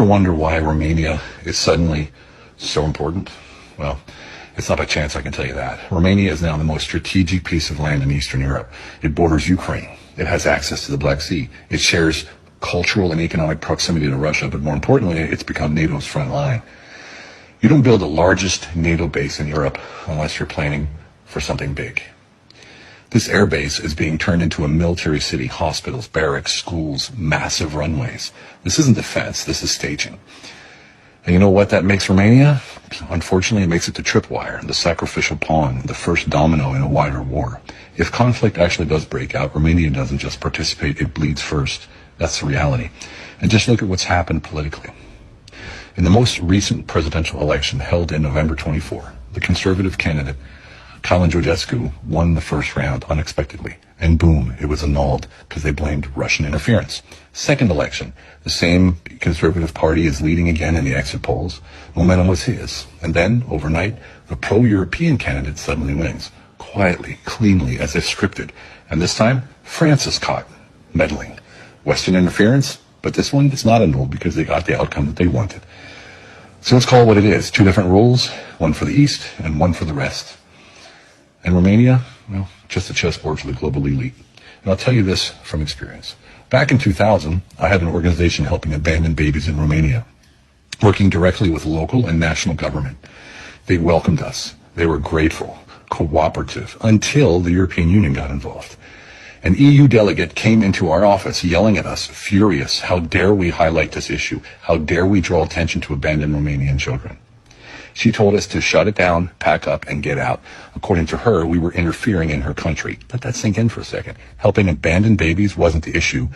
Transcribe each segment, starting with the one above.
wonder why Romania is suddenly so important? Well, it's not by chance, I can tell you that. Romania is now the most strategic piece of land in Eastern Europe. It borders Ukraine. It has access to the Black Sea. It shares cultural and economic proximity to Russia, but more importantly, it's become NATO's front line. You don't build the largest NATO base in Europe unless you're planning for something big. This air base is being turned into a military city, hospitals, barracks, schools, massive runways. This isn't defense, this is staging. And you know what that makes Romania? Unfortunately, it makes it the tripwire, the sacrificial pawn, the first domino in a wider war. If conflict actually does break out, Romania doesn't just participate, it bleeds first. That's the reality. And just look at what's happened politically. In the most recent presidential election held in November 24, the conservative candidate, Calin Georgescu, won the first round unexpectedly. And boom, it was annulled because they blamed Russian interference. Second election, the same conservative party is leading again in the exit polls. Momentum was his. And then, overnight, the pro-European candidate suddenly wins. Quietly, cleanly, as if scripted. And this time, France is caught meddling. Western interference, but this one is not annulled because they got the outcome that they wanted. So let's call it what it is. Two different rules, one for the East and one for the rest. And Romania, well, just a chessboard for the global elite. And I'll tell you this from experience. Back in 2000, I had an organization helping abandoned babies in Romania, working directly with local and national government. They welcomed us. They were grateful, cooperative, until the European Union got involved. An EU delegate came into our office yelling at us, furious. How dare we highlight this issue? How dare we draw attention to abandoned Romanian children? She told us to shut it down, pack up, and get out. According to her, we were interfering in her country. Let that sink in for a second. Helping abandoned babies wasn't the issue.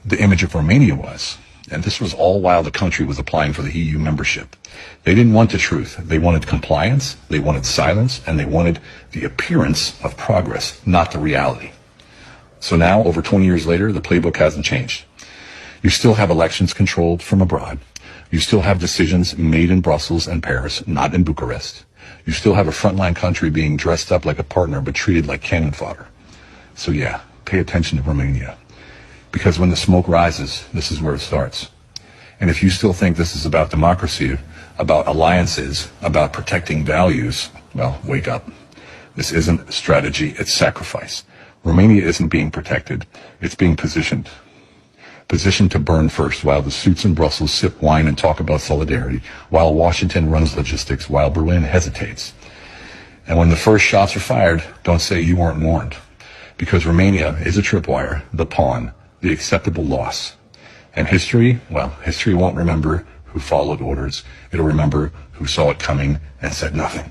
The image of Romania was. And this was all while the country was applying for the EU membership. They didn't want the truth. They wanted compliance, they wanted silence, and they wanted the appearance of progress, not the reality. So now, over 20 years later, the playbook hasn't changed. You still have elections controlled from abroad. You still have decisions made in Brussels and Paris, not in Bucharest. You still have a frontline country being dressed up like a partner but treated like cannon fodder. So yeah, pay attention to Romania. Because when the smoke rises, this is where it starts. And if you still think this is about democracy, about alliances, about protecting values, well, wake up. This isn't strategy, it's sacrifice. Romania isn't being protected, it's being positioned. Positioned to burn first, while the suits in Brussels sip wine and talk about solidarity, while Washington runs logistics, while Berlin hesitates. And when the first shots are fired, don't say you weren't warned. Because Romania is a tripwire, the pawn, the acceptable loss. And history, well, history won't remember who followed orders. It'll remember who saw it coming and said nothing.